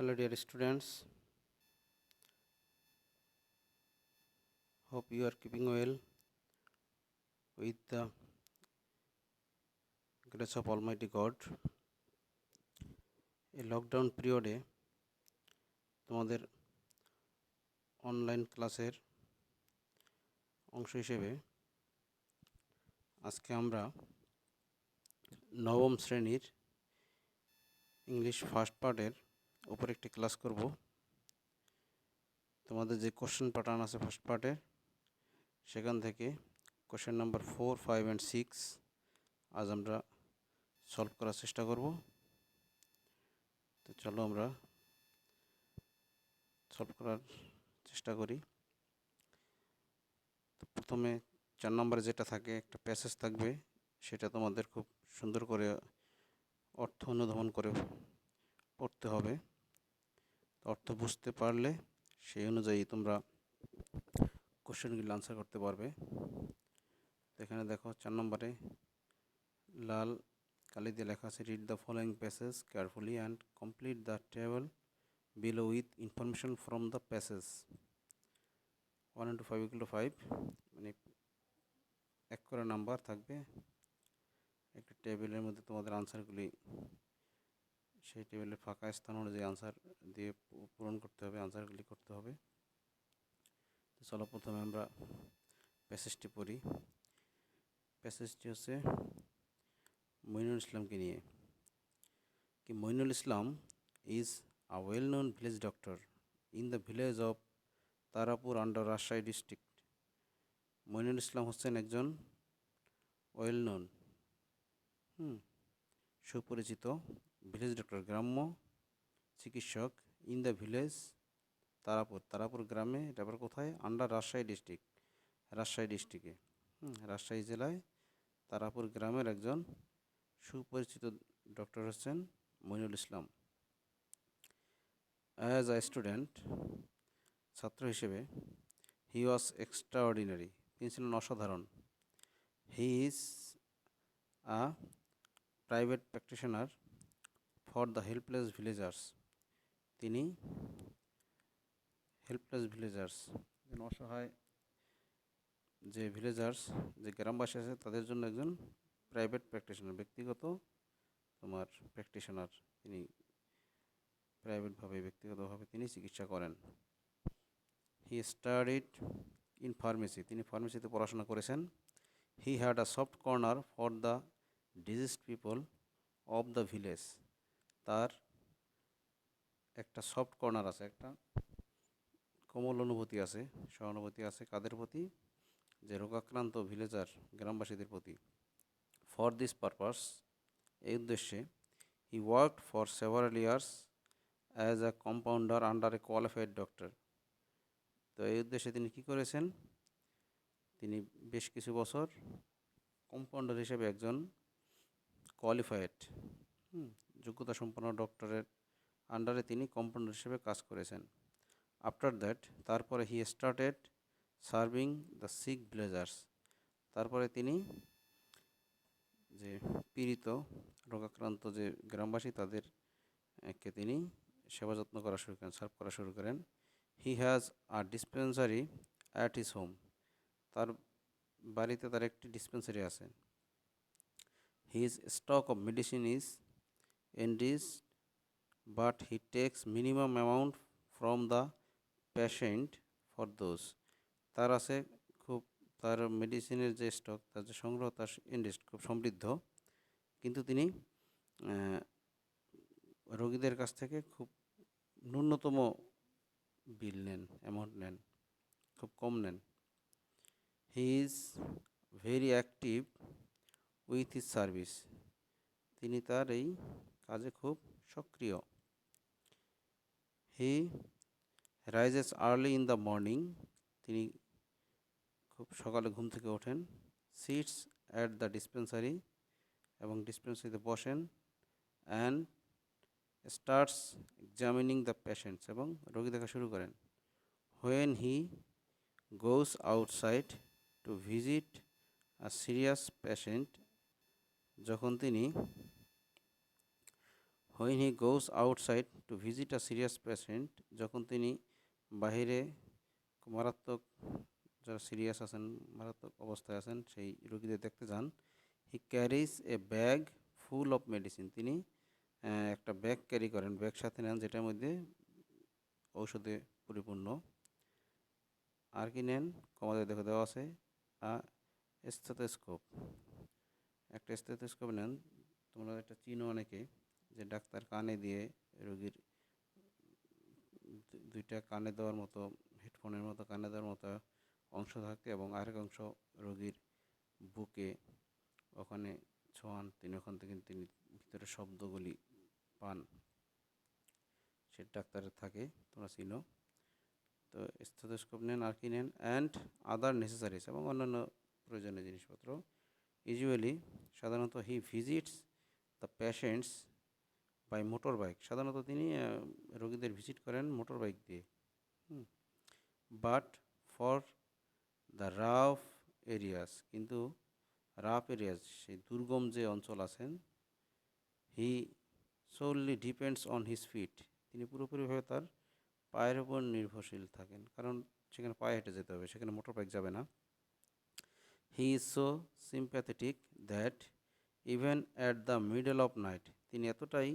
Hello, dear students. Hope you are keeping well with the grace of Almighty God. এই lockdown পিরিয়ডে তোমাদের online ক্লাসের অংশ হিসেবে আজকে আমরা নবম শ্রেণীর ইংলিশ ফার্স্ট পার্টের উপর একটি ক্লাস করব। তোমাদের যে কোশ্চেন প্যাটার্ন আছে ফার্স্ট পার্টের, সেখান থেকে কোশ্চেন নাম্বার 4, 5 and 6 আজ আমরা সলভ করার চেষ্টা করব। তো চলো আমরা সলভ করার চেষ্টা করি। তো প্রথমে 4 নম্বরে যেটা থাকে, একটা প্যাসেজ থাকবে, সেটা তোমাদের খুব সুন্দর করে অর্থ অনুধাবন করে পড়তে হবে। অর্থ বুঝতে পারলে সেই অনুযায়ী তোমরা কোশ্চেনগুলো আনসার করতে পারবে। এখানে দেখো 4 নম্বরে লাল কালি দিয়ে লেখা আছে, read the following passage carefully and complete the table below with information from the passage. 1 into 5 equal to 5, মানে এক করে নাম্বার থাকবে একটা টেবিলের মধ্যে। তোমাদের আনসারগুলি সেই টেবিলের ফাঁকা স্থান অনুযায়ী আনসার দিয়ে পূরণ করতে হবে, আনসারগুলি করতে হবে। তো চলো প্রথমে আমরা প্যাসেজটি পড়ি। প্যাসেজটি হচ্ছে মইনুল ইসলামকে নিয়ে। কি Mainul Islam is a well known village doctor in the village of Tarapur under Rajshahi district. Mainul Islam হচ্ছেন একজন ওয়েল নোন, সুপরিচিত ভিলেজ ডক্টর, গ্রাম্য চিকিৎসক, ইন দ্য ভিলেজ তারাপুর গ্রামে। এটা আবার কোথায়? আন্ডার রাজশাহী ডিস্ট্রিক্ট, রাজশাহী ডিস্ট্রিক্টে, রাজশাহী জেলায় তারাপুর গ্রামের একজন সুপরিচিত ডক্টর হচ্ছেন Moinul Islam. As a student, ছাত্র হিসেবে, হি ওয়াজ এক্সট্রাঅর্ডিনারি, তিনি ছিলেন অসাধারণ। He is a private practitioner for the helpless villagers, তিনি হেল্পলেস ভিলেজার্স, অসহায় যে ভিলেজার্স, যে গ্রামবাসী আছে তাদের জন্য একজন প্রাইভেট প্র্যাকটিশনার, ব্যক্তিগত তোমার প্র্যাকটিশনার, তিনি প্রাইভেটভাবে ব্যক্তিগতভাবে তিনি চিকিৎসা করেন। হি স্টাডিড ইন ফার্মেসি, তিনি ফার্মেসিতে পড়াশোনা করেছেন। He had a soft corner for the diseased people of the village, তার একটা সফট কর্নার আছে, একটা কোমল অনুভূতি আছে, সহানুভূতি আছে, কাদের প্রতি? যে রোগাক্রান্ত ভিলেজার, গ্রামবাসীদের প্রতি। ফর দিস পারপাস, এই উদ্দেশ্যে, হি worked for several years as a compounder under A qualified doctor. তো এই উদ্দেশ্যে তিনি কী করেছেন? তিনি বেশ কিছু বছর কম্পাউন্ডার হিসেবে একজন কোয়ালিফাইড, যোগ্যতা সম্পন্ন ডক্টরের আন্ডারে তিনি কম্পাউন্ডার হিসেবে কাজ করেছেন। আফটার দ্যাট, তারপরে he started serving the sick villagers, তারপরে তিনি যে পীড়িত রোগাক্রান্ত যে গ্রামবাসী তাদেরকে তিনি সেবা যত্ন করা শুরু করেন, সার্ভ করা শুরু করেন। He has a dispensary at his home, তার বাড়িতে তার একটি ডিসপেন্সারি আছে। His stock of medicine is ends, but he takes minimum amount from the patient for those, তার আছে খুব, তার মেডিসিনের যে স্টক, তার যে সংগ্রহ, তার ইন্ডেস্ট খুব সমৃদ্ধ, কিন্তু তিনি রোগীদের কাছ থেকে খুব ন্যূনতম বিল নেন, অ্যামাউন্ট নেন, খুব কম নেন। He is very active with his service, তিনি তার এই কাজে খুব সক্রিয়। He rises early in the morning, তিনি খুব সকালে ঘুম থেকে ওঠেন। সিটস অ্যাট দ্য ডিসপেন্সারি, এবং ডিসপেন্সারিতে বসেন। And starts examining the patients, এবং রোগী দেখা শুরু করেন। When he goes outside to visit a serious patient, যখন তিনি when he goes outside to visit a serious patient, যখন তিনি বাহিরে মারাত্মক, যারা সিরিয়াস আছেন, মারাত্মক অবস্থায় আছেন, সেই রোগীদের দেখতে যান, he carries a bag full of medicine, তিনি একটা ব্যাগ ক্যারি করেন, ব্যাগ সাথে নেন যেটার মধ্যে ঔষধে পরিপূর্ণ। আর কি নেন, কমাতে দেখে দেওয়া আছে, স্টেথোস্কোপ, একটা স্টেথোস্কোপ নেন। তোমরা একটা চিনো অনেকে, যে ডাক্তার কানে দিয়ে রোগীর দুইটা কানে দেওয়ার মতো, হেডফোনের মতো কানে দেওয়ার মতো অংশ থাকে, এবং আরেক অংশ রোগীর বুকে ওখানে ছোঁয়ান, তিনি ওখান থেকে তিনি ভিতরে শব্দগুলি পান, সে ডাক্তারের থাকে, তোমরা চিনো। তো স্টেথোস্কোপ নেন, আর কি নেন, অ্যান্ড আদার নেসেসারিজ, এবং অন্যান্য প্রয়োজনীয় জিনিসপত্র। ইউজুয়ালি, সাধারণত, he visits the patients by motor bike, সাধারণত তিনি রোগীদের ভিজিট করেন মোটর বাইক দিয়ে। But for the rough areas, কিন্তু রাফ এরিয়াস, সেই দুর্গম যে অঞ্চল আছেন, he solely depends on his feet, তিনি পুরোপুরিভাবে তার পায়ের উপর নির্ভরশীল থাকেন, কারণ সেখানে পায়ে হেঁটে যেতে হবে, সেখানে মোটর বাইক যাবে না। He is so sympathetic that even at the middle of night, তিনি এতটাই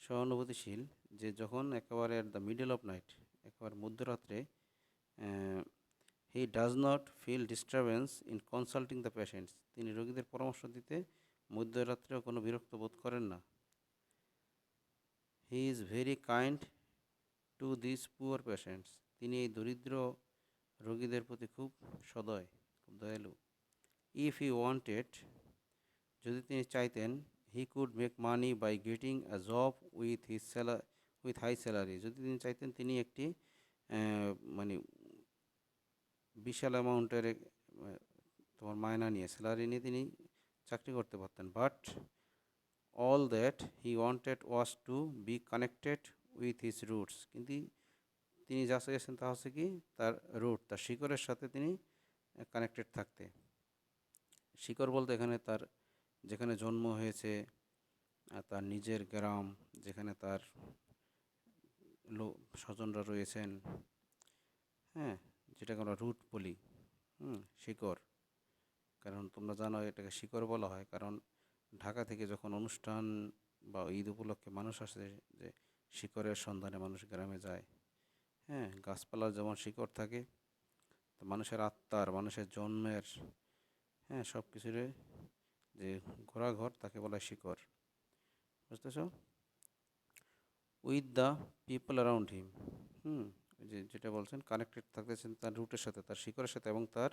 সহানুভূতিশীল যে যখন একেবারে at the middle of night, একেবারে মধ্যরাত্রে, he does not feel disturbance in consulting the patients, তিনি রোগীদের পরামর্শ দিতে মধ্যরাত্রেও কোনো বিরক্ত বোধ করেন না। He is very kind to this poor patients, তিনি এই দরিদ্র রোগীদের প্রতি খুব সদয়, খুব দয়ালু। ইফ হি ওয়ান্টেড, যদি তিনি চাইতেন, he could make money by getting a job with high salary, যদি তিনি চাইতেন, তিনি একটি মানে বিশাল অ্যামাউন্টের তোমার মায়না নিয়ে, স্যালারি নিয়ে তিনি চাকরি করতে পারতেন। But all that he wanted was to be connected with his roots, কিন্তু তিনি যা চেয়েছেন তা হচ্ছে কি, তার রুট, তার শিকড়ের সাথে তিনি কানেক্টেড থাকতে। শিকড় বলতে এখানে তার যেখানে জন্ম হয়েছে, তার নিজের গ্রাম, যেখানে তার স্বজনরা রয়েছেন, হ্যাঁ, যেটাকে আমরা রুট বলি, শিকড়। কারণ তোমরা জানো এটাকে শিকড় বলা হয়, কারণ ঢাকা থেকে যখন অনুষ্ঠান বা ঈদ উপলক্ষে মানুষ আসে, যে শিকড়ের সন্ধানে মানুষ গ্রামে যায়, হ্যাঁ, গাছপালার যেমন শিকড় থাকে, তো মানুষের আত্মার, মানুষের জন্মের, হ্যাঁ, সব কিছুর যে ঘোরাঘর, তাকে বলা হয় শিকড়, বুঝতেছ? With the people around him, যেটা বলছেন, কানেক্টেড থাকতেছেন তার রুটের সাথে, তার শিকড়ের সাথে, এবং তার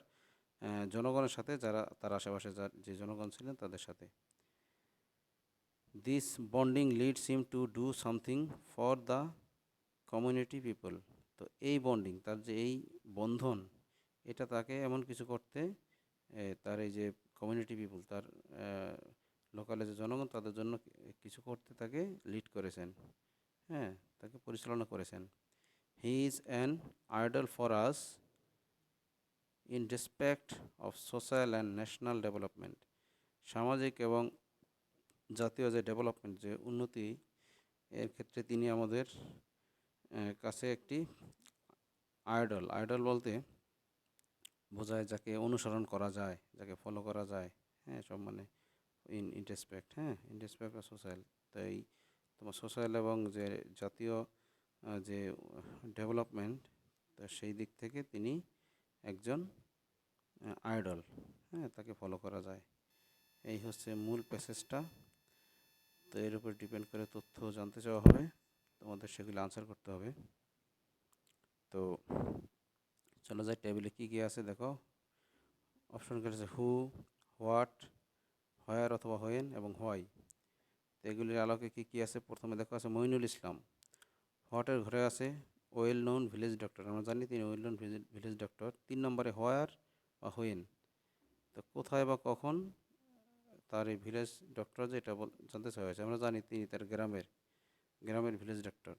জনগণের সাথে, যারা তার আশেপাশে যে জনগণ ছিলেন তাদের সাথে। This bonding leads him to do something for the community people, তো এই বন্ডিং, তার যে এই বন্ধন, এটা তাকে এমন কিছু করতে, তার এই যে কমিউনিটি পিপল, তার লোকালে যে জনগণ, তাদের জন্য কিছু করতে তাকে লিড করেছেন, হ্যাঁ, তাকে পরিচালনা করেছেন। He is an idol for us in respect of social and national development, সামাজিক এবং জাতীয় যে ডেভেলপমেন্ট, যে উন্নতি, এর ক্ষেত্রে তিনি আমাদের কাছে একটি আইডল। আইডল বলতে বোঝায় যাকে অনুসরণ করা যায়, যাকে ফলো করা যায়, হ্যাঁ, সব মানে ইন রেসপেক্ট, হ্যাঁ, ইন রেসপেক্ট অফ সোশ্যাল, তাই তোমার সোশ্যাল এবং যে জাতীয় যে ডেভেলপমেন্ট, তা সেই দিক থেকে তিনি একজন আইডল, হ্যাঁ, তাকে ফলো করা যায়। এই হচ্ছে মূল প্যাসেজটা। তো এর উপর ডিপেন্ড করে তথ্য জানতে চাওয়া হবে, তোমাদের সেগুলো আনসার করতে হবে। তো চলো যাই, টেবিলে কী কী আছে দেখো। অপশন আছে হু, হোয়াট, হোয়ার অথবা হোয়েন, এবং হোয়াই। তো এগুলির আলোকে কী কী আছে, প্রথমে দেখো আছে মইনুল ইসলাম। হোয়াটের ঘরে আছে ওয়েল নোন ভিলেজ ডক্টর, আমরা জানি তিনি ওয়েল নোন ভিলেজ ডক্টর। 3 নম্বরে হোয়ার বা হোয়েন, তো কোথায় বা কখন তার এই ভিলেজ ডক্টর, যে এটা জানতে চাওয়া হয়েছে, আমরা জানি তিনি তার গ্রামের ভিলেজ ডক্টর।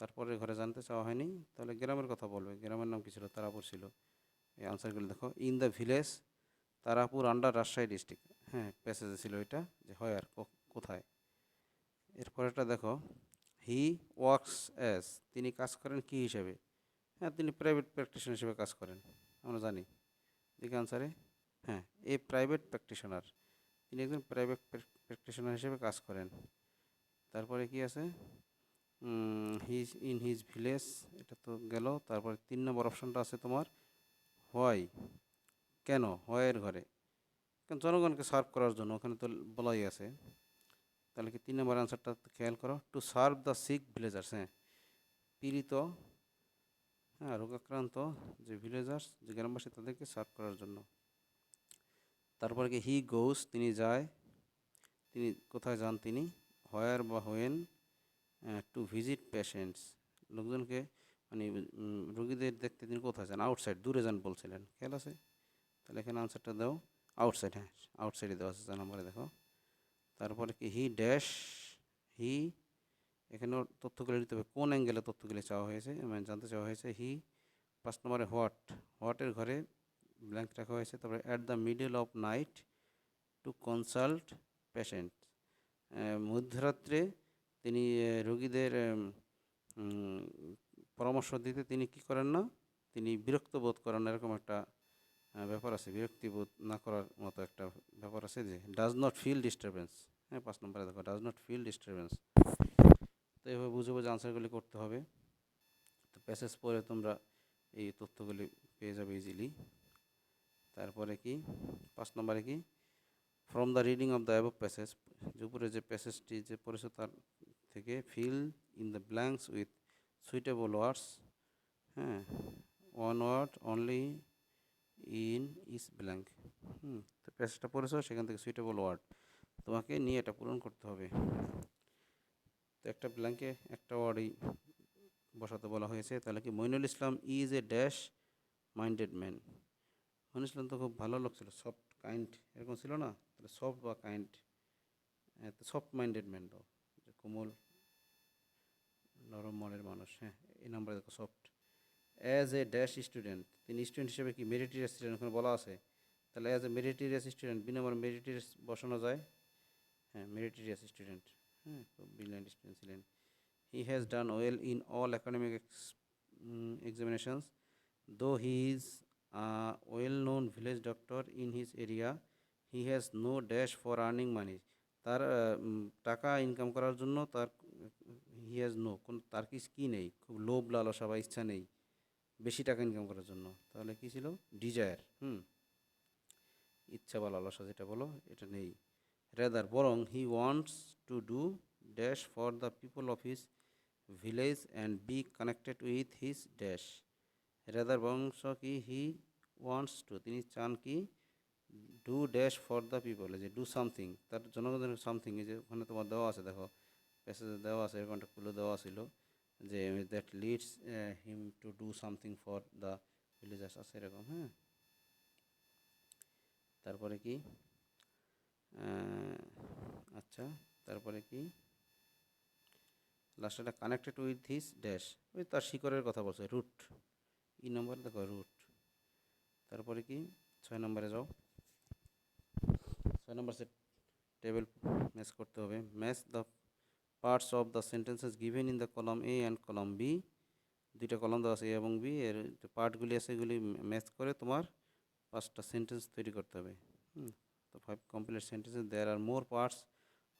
তারপরে ঘরে জানতে চাওয়া হয়নি, তাহলে গ্রামের কথা বলবে, গ্রামের নাম কী ছিল, তারাপুর ছিল। এই আনসারগুলো দেখো, in the village Tarapur under Rajshahi district, হ্যাঁ, প্যাসেজে ছিল এটা, যে হয় আর কোথায়। এরপরেটা দেখো, হি ওয়ার্কস অ্যাজ, তিনি কাজ করেন কি হিসাবে? হ্যাঁ, তিনি প্রাইভেট প্র্যাকটিশনার হিসেবে কাজ করেন, আমরা জানি। দেখি আনসারে, হ্যাঁ, এ প্রাইভেট প্র্যাকটিশনার, তিনি একজন প্রাইভেট প্র্যাকটিশনার হিসেবে কাজ করেন। তারপরে কি আছে, হিজ ইন হিজ ভিলেজ, এটা তো গেল। তারপরে 3 নম্বর অপশনটা আছে তোমার হোয়াই, কেন, হোয়াইয়ের ঘরে, কারণ জনগণকে সার্ভ করার জন্য, ওখানে তো বলাই আছে। তাহলে কি 3 নম্বর অ্যান্সারটা খেয়াল করো, to serve the sick villagers, হ্যাঁ, পীড়িত, হ্যাঁ, রোগাক্রান্ত যে ভিলেজার্স, যে গ্রামবাসী, তাদেরকে সার্ভ করার জন্য। তারপরে কি হি গোস, তিনি যায়, তিনি কোথায় যান তিনি, হোয়ার বা হোয়েন, টু ভিজিট পেশেন্টস, লোকজনকে মানে রোগীদের দেখতে তিনি কোথায় যান, আউটসাইড, দূরে যান বলছিলেন, খেয়াল আছে? তাহলে এখানে আনসারটা দাও আউটসাইড, হ্যাঁ, আউটসাইডে দেওয়া আছে 4 নম্বরে, দেখো। তারপরে কি হি ড্যাশ, হি, এখানেও তথ্যগুলি দিতে হবে, কোন অ্যাঙ্গেলে তথ্যগুলি চাওয়া হয়েছে, মানে জানতে চাওয়া হয়েছে। হি 5 নম্বরে হোয়াট, হোয়াটের ঘরে ব্ল্যাঙ্ক রাখা হয়েছে। তারপরে at the middle of night to consult patient, মধ্যরাত্রে তিনি রোগীদের পরামর্শ দিতে তিনি কি করেন না, তিনি বিরক্ত বোধ করেন না, এরকম একটা ব্যাপার আছে, বিরক্তি বোধ না করার মতো একটা ব্যাপার আছে, যে ডাজ নট ফিল ডিস্টারবেন্স, হ্যাঁ, 5 নম্বরে দেখো, ডাজ নট ফিল ডিস্টারবেন্স। তো এভাবে বুঝে বুঝে আনসারগুলি করতে হবে। তো প্যাসেজ পরে তোমরা এই তথ্যগুলি পেয়ে যাবে ইজিলি। তারপরে কি 5 নম্বরে কি, from the reading of the above passage, যে উপরে যে প্যাসেজটি যে পড়েছো তার থেকে fill in the blanks with suitable words, হ্যাঁ, one word only in each blank. তো প্যাসেজটা পড়েছো, সেখান থেকে সুইটেবল ওয়ার্ড তোমাকে নিয়ে এটা পূরণ করতে হবে। তো একটা ব্ল্যাঙ্কে একটা ওয়ার্ডই বসাতে বলা হয়েছে। তাহলে কি Mainul Islam is a dash minded man, Mainul Islam তো খুব ভালো লোক ছিল, সফট কাইন্ড, এরকম ছিল না? তাহলে সফট বা কাইন্ড, সফট মাইন্ডেড ম্যান দাও, যে কোমল নরম মনের মানুষ, হ্যাঁ, এই নাম্বারে দেখো soft. As a dash student, তিনি স্টুডেন্ট হিসেবে কি মেরিটোরিয়াস স্টুডেন্ট, ওখানে বলা আছে। তাহলে as a meritorious student, B number meritorious বসানো যায়, হ্যাঁ, মেরিটোরিয়াস স্টুডেন্ট, হ্যাঁ, খুব ব্রিলিয়ান্ট স্টুডেন্ট ছিলেন। He has done well in all academic examinations, though he is a well-known village doctor in his area, he has no dash for earning money. তার টাকা income করার জন্য তার, হি হ্যাজ নো, কোন তার কি নেই, খুব লোভ লালসা বা ইচ্ছা নেই বেশি টাকা ইনকাম করার জন্য। তাহলে কি ছিল, ডিজায়ার, ইচ্ছা বা লালসা যেটা বলো, এটা নেই। রেদার, বরং he wants to do dash for the people of his village and B connected with his dash. Rather বংশ কি, হি ওয়ান্টস টু, তিনি চান কি, do dash for the people, যে ডু সামথিং, তার জনগণের সামথিং, এই যে ওখানে তোমার দেওয়া আছে, দেখো প্যাসেজে দেওয়া আছে, এরকম একটা খুলে দেওয়া ছিল, যে that leads him to do something for the villagers, আছে এরকম, হ্যাঁ। তারপরে কি, আচ্ছা, তারপরে কি লাস্টটা কানেক্টেড উইথ হিজ ড্যাশ, ওই তার শিকড়ের কথা বলছে, রুট, ই নম্বরে দেখো রুট। তারপরে কি 6 নম্বরে যাও, 6 নম্বর সে টেবিল ম্যাচ করতে হবে। Match the parts of the sentences given in the column A and column B, দুইটা কলাম দেওয়া আছে, এ এবং বি, এর যে পার্টগুলি আছে এগুলি ম্যাচ করে তোমার 5টা সেন্টেন্স তৈরি করতে হবে। তো 5 complete sentences, there are more parts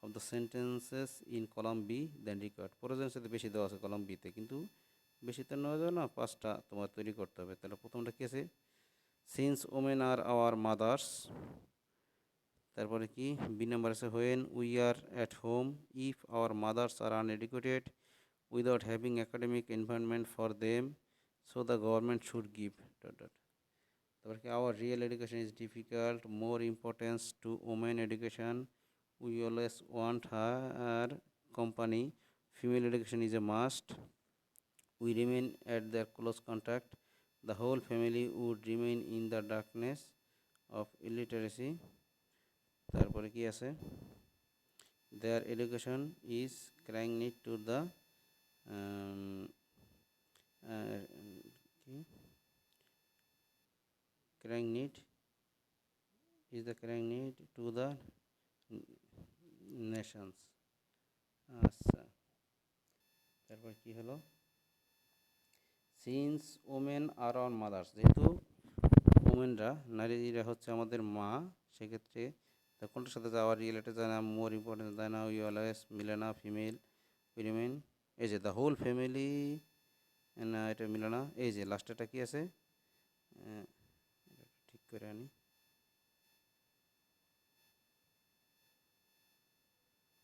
of the sentences in column B than required, প্রয়োজনের সাথে বেশি দেওয়া আছে কলাম বিতে, কিন্তু বেশি তো নেওয়া যাবে না, 5টা তোমার তৈরি করতে হবে। তাহলে প্রথমটা কী আছে, since women are our mothers. তারপরে কি বি নাম্বার আছে, when we are at home if our mothers are uneducated without having academic environment for them, so the government should give dot dot. তারপরে কি our real education is difficult, more importance to women education, we always want her company, female education is a must, we remain at their close contact, the whole family would remain in the darkness of illiteracy. তারপরে কি আছে, their education is crying need to the, কি crying need is the crying need to the nations, আচ্ছা, তারপর কি হলো, since women are on mothers, যেহেতু ওমেনরা, নারীরা হচ্ছে আমাদের মা, সেক্ষেত্রে তা কোনটার সাথে যাওয়ার রিলেটেড যায় না, মোর ইম্পর্টেন্স দেয় না, উই অলওয়েজ মিলে না, ফিমেল উইমেন, এই যে দ্য হোল ফ্যামিলি, না এটা মিলে না, এই যে লাস্টেরটা কি আছে, এটা ঠিক করে আনি,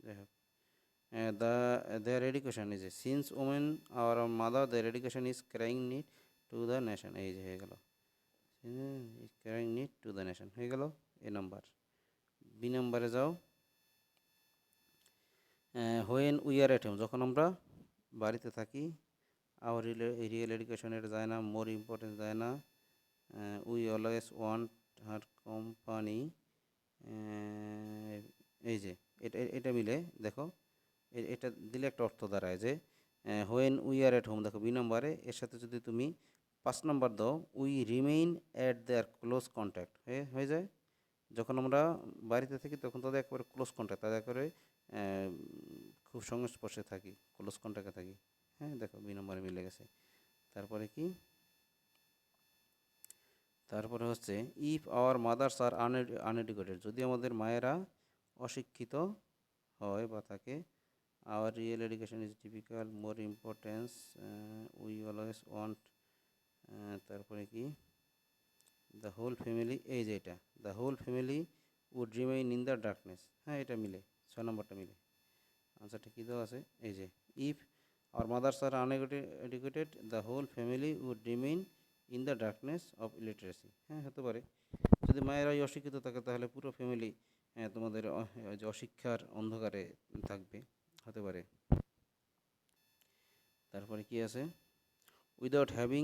যাই হোক, the their education is a, since women are our mother, their education is crying need to the nation, এই যে হয়ে গেল, is crying need to the nation হয়ে গেল এ নাম্বার। বি নাম্বারে যাও, when we R at home, যখন আমরা বাড়িতে থাকি, আওয়ার রিয়েল এডুকেশন এটা যায় না, মোর ইম্পর্টেন্স যায় না, we always want her company, এই যে এটা মিলে দেখো, এটা দিলে একটা অর্থ দাঁড়ায় যে when we R at home, দেখো বি নম্বরে এর সাথে যদি তুমি 5 নম্বর দাও, we remain at their close contact হয়ে যায়, যখন আমরা বাড়িতে থাকি তখন তাদের একেবারে ক্লোজ কন্ট্যাক্ট, তাদের একেবারে খুব সংস্পর্শে থাকি, ক্লোজ কন্ট্যাক্টে থাকি। হ্যাঁ দেখো বি নম্বরে মিলে গেছে। তারপরে কি, তারপরে হচ্ছে if our mothers are uneducated, যদি আমাদের মায়েরা অশিক্ষিত হয় বা থাকে, our real education is difficult, more importance, we always want, তারপরে কি, দ্য হোল ফ্যামিলি, এই যে এটা, the whole family would remain in the darkness, হ্যাঁ এটা মিলে, 6 নম্বরটা মিলে। আনসারটা কী দেওয়া আছে, এই যে if our mothers are uneducated, the whole family would remain in the darkness of illiteracy, হ্যাঁ হতে পারে, যদি মায়েরাই অশিক্ষিত থাকে তাহলে পুরো ফ্যামিলি তোমাদের যে অশিক্ষার অন্ধকারে থাকবে, হতে পারে। তারপরে কি আছে, without having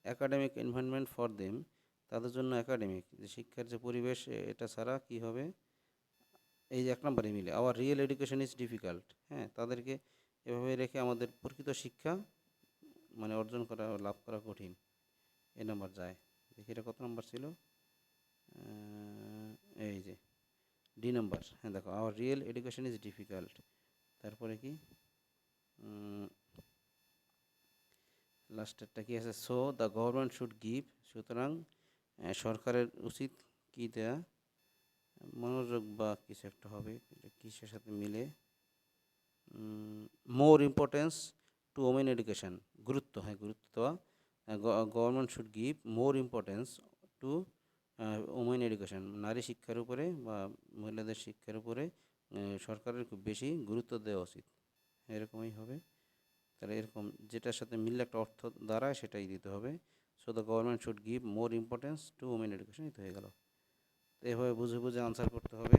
academic environment for them, তাদের জন্য একাডেমিক যে শিক্ষার যে পরিবেশ, এটা ছাড়া কি হবে, এই যে 1 নম্বরে মিলে, hour real education is difficult, হ্যাঁ তাদেরকে এভাবে রেখে আমাদের প্রকৃত শিক্ষা মানে অর্জন করা, লাভ করা কঠিন, এ নাম্বার যায়। দেখি এটা কত নম্বর ছিল, এই যে ডি নাম্বার, হ্যাঁ দেখো hour real education is difficult. তারপরে কি, লাস্টেরটা কি আছে, so the government should give, সুতরাং সরকারের উচিত কি দেয়া, মনোযোগ বা কিছু একটা হবে, এটা কিসের সাথে মিলে, মোর ইম্পর্টেন্স টু ওমেন এডুকেশন, গুরুত্ব, হ্যাঁ গুরুত্ব দেওয়া, government should give more importance to women education, নারী শিক্ষার উপরে বা মহিলাদের শিক্ষার উপরে সরকারের খুব বেশি গুরুত্ব দেওয়া উচিত, এরকমই হবে। তাহলে এরকম যেটার সাথে মিললে একটা অর্থ দাঁড়ায় সেটাই দিতে হবে। So the government should give more importance to women education, এই তো হয়ে গেল। তো এভাবে বুঝে বুঝে আনসার করতে হবে।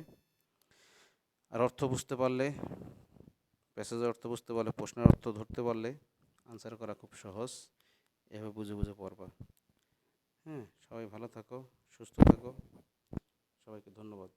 আর অর্থ বুঝতে পারলে, প্যাসেজের অর্থ বুঝতে পারলে, প্রশ্নের অর্থ ধরতে পারলে আনসার করা খুব সহজ। এভাবে বুঝে বুঝে পড়বা। হ্যাঁ, সবাই ভালো থাকো, সুস্থ থাকো, সবাইকে ধন্যবাদ।